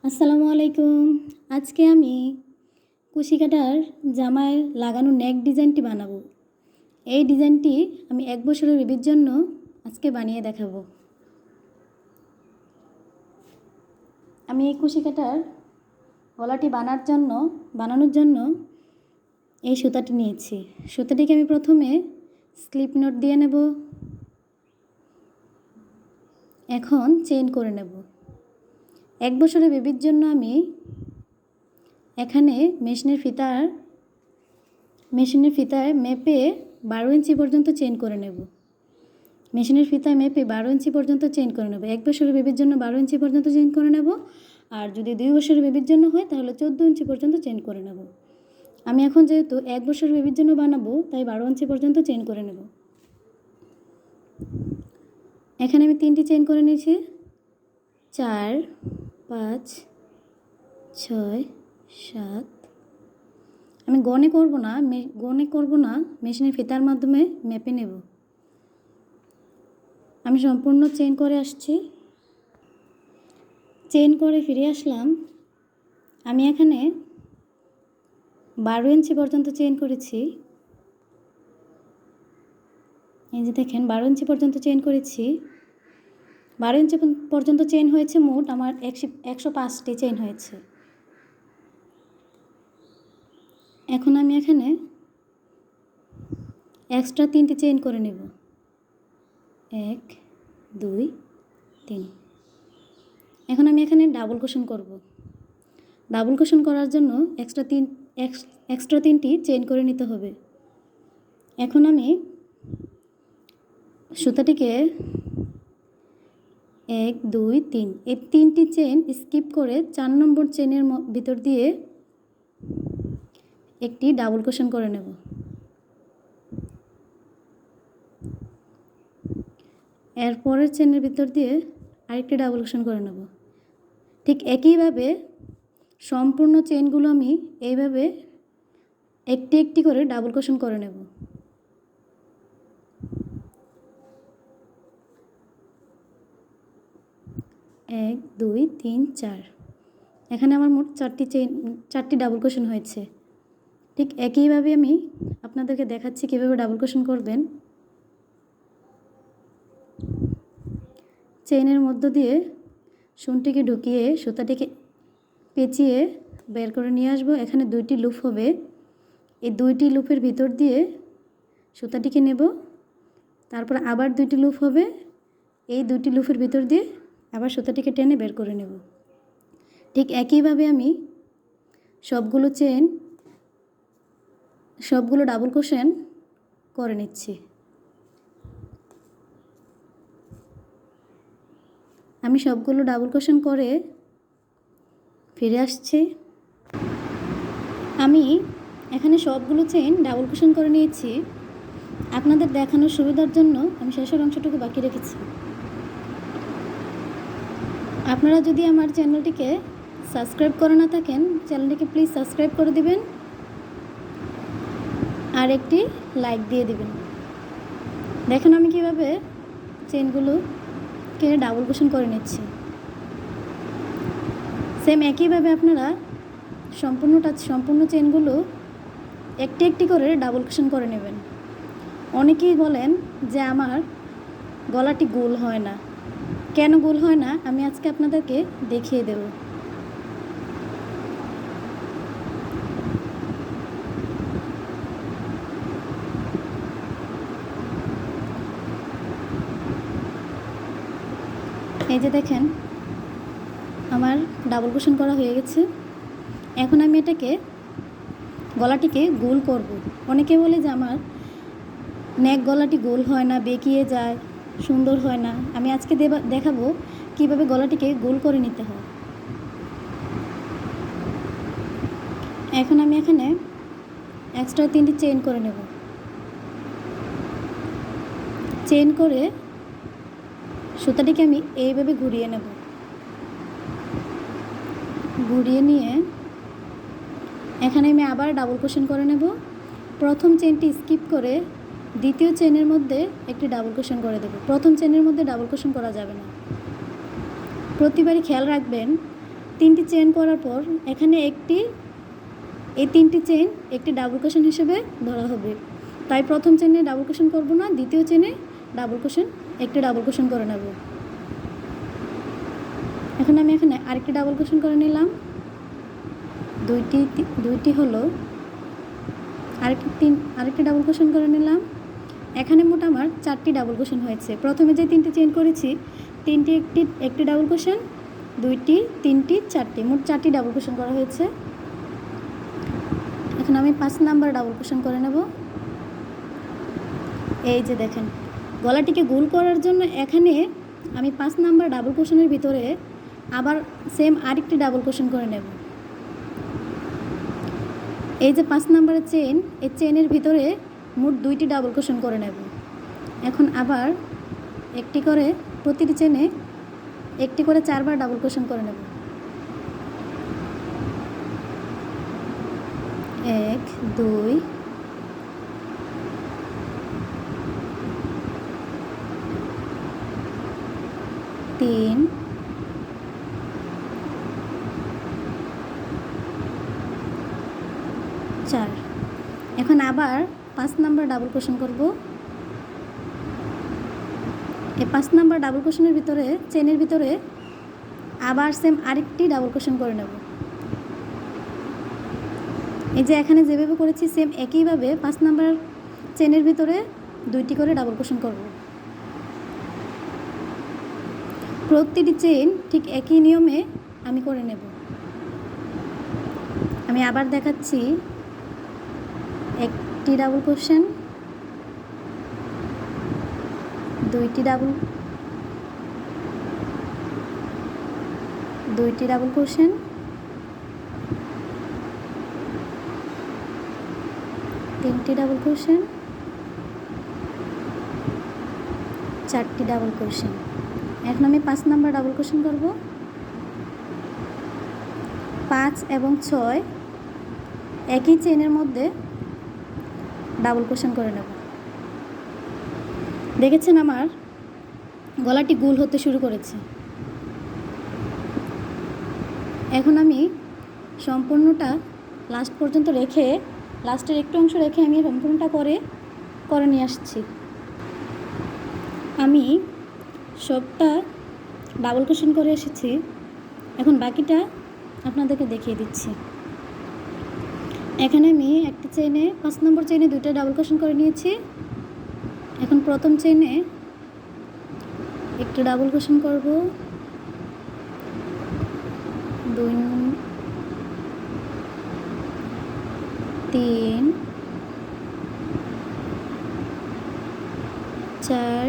আসসালামু আলাইকুম। আজকে আমি কুশি কাটার জামায় লাগানো নেক ডিজাইনটি বানাবো। এই ডিজাইনটি আমি 1 বছরের বেবির জন্য আজকে বানিয়ে দেখাবো। আমি এই কুশি কাটার গলাটি বানানোর জন্য এই সুতাটি নিয়েছি। সুতাটিকে আমি প্রথমে স্লিপ নট দিয়ে নেব। এখন চেইন করে নেব। 1 বছরের বেবির জন্য আমি এখানে মেশিনের ফিতায় মেপে 12 ইঞ্চি পর্যন্ত চেইন করে নেব। মেশিনের ফিতায় মেপে 12 ইঞ্চি পর্যন্ত চেইন করে নেব। 1 বছরের বেবির জন্য 12 ইঞ্চি পর্যন্ত চেইন করে নেব, আর যদি 2 বছরের বেবির জন্য হয় তাহলে 14 ইঞ্চি পর্যন্ত চেইন করে নেব। আমি এখন যেহেতু 1 বছরের বেবির জন্য বানাবো, তাই 12 ইঞ্চি পর্যন্ত চেইন করে নেব। এখানে আমি 3টি চেইন করে নিয়েছি। 4, 5, 6, 7। আমি গনে করব না, মেশিনের ফিতার মাধ্যমে মেপে নেব। আমি সম্পূর্ণ চেইন করে আসছি। চেইন করে ফিরে আসলাম। আমি এখানে 12 ইঞ্চি পর্যন্ত চেইন করেছি। এই যে দেখেন, 12 ইঞ্চি পর্যন্ত চেইন করেছি। 12 ইঞ্চি পর্যন্ত চেইন হয়েছে। মোট আমার 105টি চেইন হয়েছে। এখন আমি এখানে এক্সট্রা 3টি চেইন করে নেব। 1, 2, 3। এখন আমি এখানে ডাবল কুশন করব। ডাবল কুশন করার জন্য এক্সট্রা 3টি চেইন করে নিতে হবে। এখন আমি সুতাটিকে 1, 2, 3 এই 3টি চেইন স্কিপ করে 4 নম্বর চেইনের ভিতর দিয়ে একটি ডাবল কুশন করে নেব। এরপরের চেইনের ভিতর দিয়ে আরেকটি ডাবল কুশন করে নেব। ঠিক একইভাবে সম্পূর্ণ চেইনগুলো আমি এইভাবে একটি একটি করে ডাবল কুশন করে নেব। এক, 2, 3, 4। এখানে আমার মোট 4টি ডাবল কুশন হয়েছে। ঠিক একইভাবে আমি আপনাদেরকে দেখাচ্ছি কীভাবে ডাবল কুশন করবেন। চেইনের মধ্য দিয়ে শুনটিকে ঢুকিয়ে সুতাটিকে পেঁচিয়ে বের করে নিয়ে আসবো। এখানে 2টি লুপ হবে। এই 2টি লুপের ভিতর দিয়ে সুতাটিকে নেব। তারপর আবার 2টি লুপ হবে। এই 2টি লুপের ভিতর দিয়ে আবার সুতাটিকে টেনে বের করে নেব। ঠিক একইভাবে আমি সবগুলো ডাবল কুশন করে নিচ্ছি। আমি সবগুলো ডাবল কুশন করে ফিরে আসছি। আমি এখানে সবগুলো চেইন ডাবল কুশন করে নিয়েছি। আপনাদের দেখানোর সুবিধার জন্য আমি শেষের অংশটুকু বাকি রেখেছি। আপনারা যদি আমার চ্যানেলটিকে সাবস্ক্রাইব করে না থাকেন, চ্যানেলটিকে প্লিজ সাবস্ক্রাইব করে দিবেন আর একটি লাইক দিয়ে দিবেন। দেখুন আমি কীভাবে চেইনগুলোকে ডাবল কুশন করে নিচ্ছি। সেম একইভাবে আপনারা সম্পূর্ণ চেইনগুলো একটি একটি করে ডাবল কুশন করে নেবেন। অনেকেই বলেন যে আমার গলাটি গোল হয় না। কেন গোল হয় না আমি আজকে আপনাদেরকে দেখিয়ে দেব। এই যে দেখেন, আমার ডাবল কুশন করা হয়ে গেছে। এখন আমি গলাটিকে গোল করব। অনেকে বলে যে আমার নেক গলাটি গোল হয় না, বেঁকিয়ে যায়, সুন্দর হয় না। আমি আজকে দেখাবো কিভাবে গলাটিকে গোল করে নিতে হয়। এখন আমি এখানে এক্সট্রা 3টি চেইন করে নেব। চেইন করে সুতাটিকে আমি এইভাবে ঘুরিয়ে নেব। ঘুরিয়ে নিয়ে এখানে আমি আবার ডাবল কুশন করে নেব। প্রথম চেইনটি স্কিপ করে দ্বিতীয় চেইনের মধ্যে একটি ডাবল কুশন করে দেব। প্রথম চেইনের মধ্যে ডাবল কুশন করা যাবে না। প্রতিবারই খেয়াল রাখবেন তিনটি চেন করার পর এখানে এই তিনটি চেন একটি ডাবল ক্রোশেট হিসেবে ধরা হবে। তাই প্রথম চেনে ডাবল ক্রোশেট করব না, দ্বিতীয় চেনে একটি ডাবল ক্রোশেট করে নেব। এখন আমি আরেকটি ডাবল ক্রোশেট করে নিলাম, দুইটি হলো, আরেকটি ডাবল ক্রোশেট করে নিলাম। এখানে মোট আমার 4টি ডাবল ক্রোশেট হয়েছে। প্রথমে যে 3টি চেন করেছি, 3টি একটি ডাবল ক্রোশেট, 2টি, 3টি, 4টি, মোট 4টি ডাবল ক্রোশেট করা হয়েছে। এখন আমি 5 নাম্বার ডাবল ক্রোশেট করে নেব। এই যে দেখেন, গলাটিকে গোল করার জন্য এখানে আমি 5 নাম্বার ডাবল ক্রোশেটের ভিতরে আবার সেম আরেকটি ডাবল ক্রোশেট করে নেব। এই যে 5 নাম্বারের চেন, এই চেনের ভিতরে মোট 2টি ডাবল ক্রোশেট করে নেব। এখন আবার একটি করে, প্রতিটি চেনে একটি করে 4বার ডাবল ক্রোশেট করে নেব। 1 2 3 4। এখন আবার 5 নাম্বার ডাবল ক্রোশেট করব। এই 5 নাম্বার ডাবল ক্রোশেটের ভিতরে, চেনের ভিতরে আবার সেম আরেকটি ডাবল ক্রোশেট করে নেব। এই যে এখানে যেভাবে করেছি সেম একইভাবে 5 নাম্বার চেনের ভিতরে 2টি করে ডাবল ক্রোশেট করব। প্রতিটি চেন ঠিক একই নিয়মে আমি করে নেব। আমি আবার দেখাচ্ছি, একটি ডাবল ক্রোশেট, 2টি ডাবল ক্রোশেট, 3টি ডাবল ক্রোশেট, 4টি ডাবল ক্রোশেট। এখন আমি 5 নাম্বার ডাবল ক্রোশেট করব। 5 এবং 6 একই চেনের মধ্যে ডাবল ক্রোশেট করে নেব। দেখেছেন আমার গলাটি গোল হতে শুরু করেছে। এখন আমি সম্পূর্ণটা লাস্ট পর্যন্ত রেখে, লাস্টের একটু অংশ রেখে আমি সম্পূর্ণটা করে নিয়ে আসছি। আমি সবটা ডাবল ক্রোশেট করে এসেছি। এখন বাকিটা আপনাদেরকে দেখিয়ে দিচ্ছি। এখানে আমি একটি চেনে, 5 নম্বর চেনে 2টা ডাবল ক্রোশেট করে নিয়েছি। এখন প্রথম চেনে একটু ডাবল ক্রোশেট করব, 2 3 4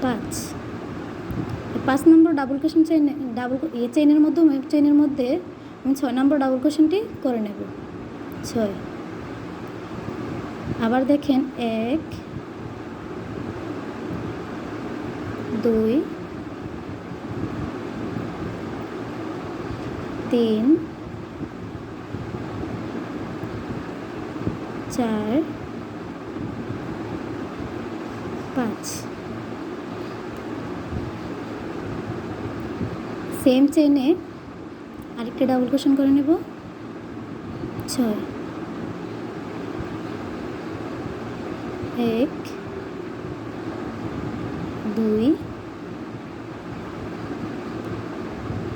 5। 5 নম্বর ডাবল ক্রোশেট চেনের মধ্যে আমি 6 নম্বর ডাবল ক্রোশেটটি করে নেব। 6। আবার দেখেন 1 2 3 4 5। সেম চেনে আরেকটা ডাবল ক্রোশেট করে নেব। 6 1 2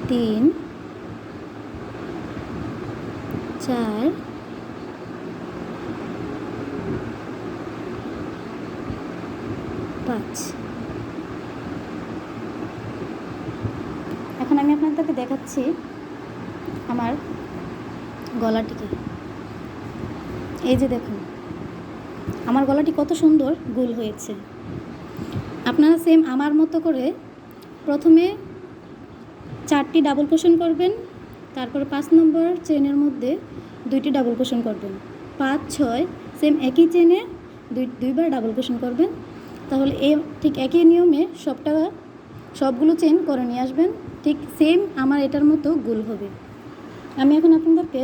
3 4 5। এখন আমি আপনাদেরকে দেখাচ্ছি আমার গলাটিকে। এই যে দেখুন আমার গলাটি কত সুন্দর গোল হয়েছে। আপনারা সেম আমার মতো করে প্রথমে 4টি ডাবল ক্রোশেট করবেন, তারপরে 5 নম্বর চেনের মধ্যে 2টি ডাবল ক্রোশেট করবেন। 5 6 সেম একই চেনে দুইবার ডাবল ক্রোশেট করবেন। তাহলে ঠিক একই নিয়মে সবগুলো চেন করে নিয়ে আসবেন। ঠিক সেম আমার এটার মতো গোল হবে। আমি এখন আপনাদেরকে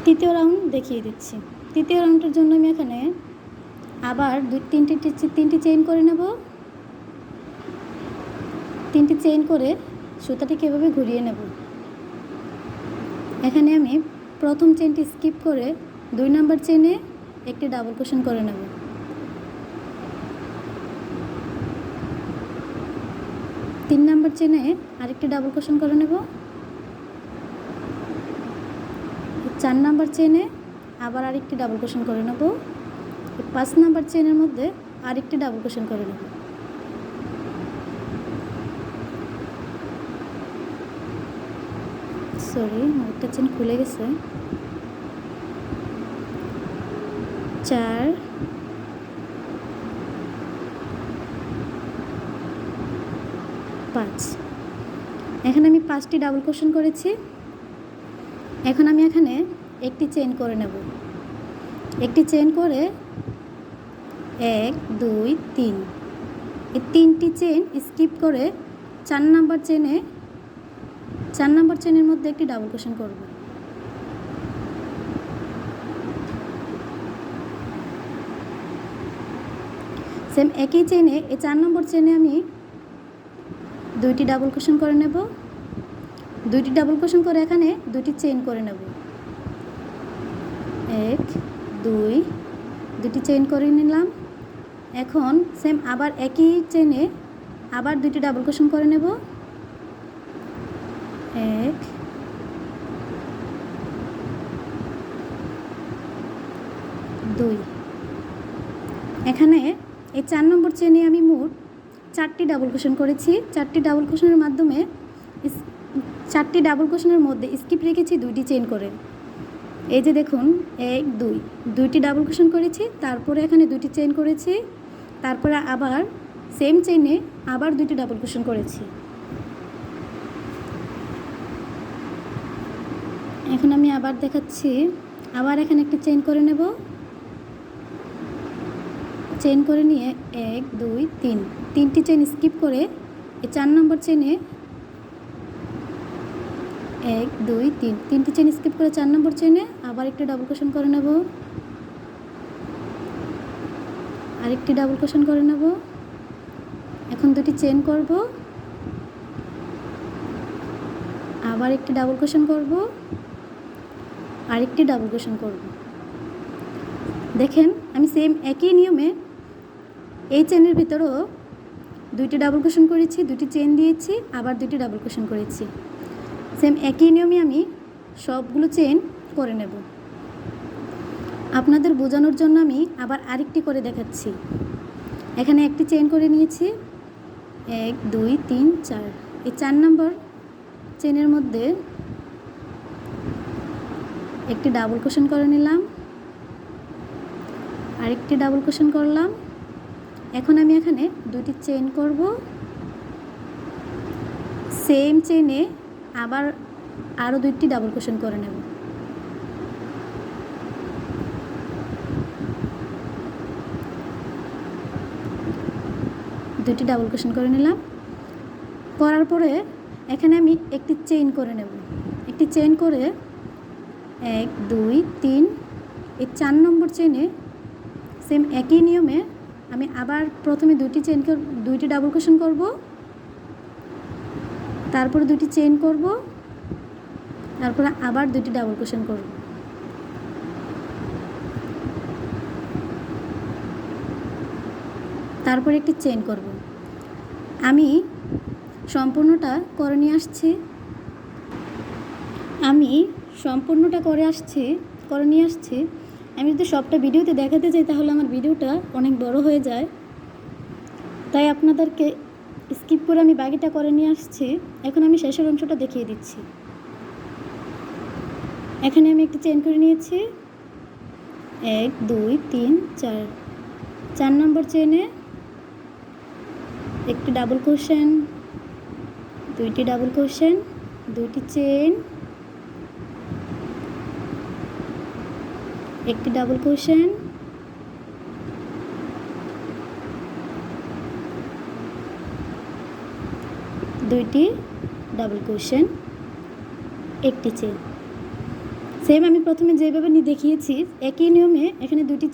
তৃতীয় রাউন্ড দেখিয়ে দিচ্ছি। তৃতীয় রাউন্ডের জন্য আমি এখানে আবার 3টি চেইন করে নেব। 3টি চেইন করে সুতাটিকে এভাবে ঘুরিয়ে নেব। এখানে আমি প্রথম চেইনটি স্কিপ করে 2 নম্বর চেইনে একটি ডাবল ক্রোশেট করে নেব। তিন নম্বর চেইনে আরেকটি ডাবল ক্রোশেট করে নেব। 4 নম্বর চেইনে আবার আরেকটি ডাবল ক্রোশেট করে নেব। 5 নম্বর চেইনের মধ্যে আরেকটি ডাবল ক্রোশেট করে নেব। সরি, একটা চেইন খুলে গেছে। 4 5 এখানে আমি 5টি ডাবল ক্রোশেট করেছি। এখন আমি এখানে একটি চেইন করে নেব। একটি চেইন করে 1 2 3 এই 3টি চেইন স্কিপ করে 4 নম্বর চেইনের মধ্যে একটি ডাবল ক্রোশেট করব। সেম একই চেইনে এই 4 নম্বর চেইনে আমি 2টি ডাবল ক্রোশেট করে নেব। 2টি ডাবল ক্রোশেট করে এখানে 2টি চেইন করে নেব। 1 2 2টি চেইন করে নিলাম। এখন সেম আবার একই চেইনে আবার 2টি ডাবল ক্রোশেট করে নেব। 1 2 এখানে এই 4 নম্বর চেইনে আমি মোট 4টি ডাবল ক্রোশেট করেছি। 4টি ডাবল ক্রোশেটের মাধ্যমে 4টি ডাবল ক্রোশেটের মধ্যে স্কিপ রেখেছি 2টি চেইন করে। এই যে দেখুন 1 2 2টি ডাবল ক্রোশেট করেছি, তারপরে এখানে 2টি চেইন করেছি, তারপরে আবার সেম চেইনে আবার 2টি ডাবল ক্রোশেট করেছি। এখন আমি আবার দেখাচ্ছি। আবার এখানে একটি চেইন করে নেব। চেইন করে নিয়ে 1 2 3 3টি চেইন স্কিপ করে এই 4 নম্বর চেইনে 1 2 3 3টি চেইন স্কিপ করে 4 নম্বর চেইনে আবার একটি ডাবল ক্রোশেট করে নেব। আরেকটি ডাবল ক্রোশেট করে নেব। এখন 2টি চেইন করব, আবার একটি ডাবল ক্রোশেট করব, আরেকটি ডাবল ক্রোশেট করব। দেখেন আমি সেম একই নিয়মে এই চেইনের ভিতরেও 2টি ডাবল ক্রোশেট করেছি, 2টি চেইন দিয়েছি, আবার 2টি ডাবল ক্রোশেট করেছি। সেম একই নিয়মে আমি সবগুলো চেইন করে নেব। আপনাদের বোঝানোর জন্য আমি আবার আরেকটি করে দেখাচ্ছি। এখানে একটি চেইন করে নিয়েছি। 1 2 3 4 এই 4 নম্বর চেইনের মধ্যে একটি ডাবল ক্রোশেট করে নিলাম, আরেকটি ডাবল ক্রোশেট করলাম। এখন আমি এখানে 2টি চেইন করব। সেম চেইনে আবার আরও 2টি ডাবল ক্রোশেট করে নেব। দুটি ডাবল ক্রোশেট করে নিলাম। করার পরে এখানে আমি একটি চেইন করে নেব। একটি চেইন করে 1 2 3 এই 4 নম্বর চেইনে সেম একই নিয়মে আমি আবার প্রথমে 2টি ডাবল ক্রোশেট করব, তারপরে 2টি চেইন করব, তারপরে আবার 2টি ডাবল ক্রোশেট করব। তারপরে একটি চেইন করব। আমি সম্পূর্ণটা করে নিয়ে আসছি। আমি যদি সবটা ভিডিওতে দেখাতে চাই তাহলে আমার ভিডিওটা অনেক বড় হয়ে যায়, তাই আপনাদেরকে স্কিপ করে আমি বাকিটা করে নিয়ে আসছি। এখন আমি শেষের অংশটা দেখিয়ে দিচ্ছি। এখানে আমি একটি চেইন করে নিয়েছি। 1 2 3 4 4 নম্বর চেইনে একটি ডাবল ক্রোশেট, 2টি ডাবল ক্রোশেট, 2টি চেইন, একটি ডাবল ক্রোশেট, 2টি ডাবল ক্রোশেট, একটি চেইন। সেম আমি প্রথমে যেভাবে দেখিয়েছি একই নিয়মে এখানে 2টি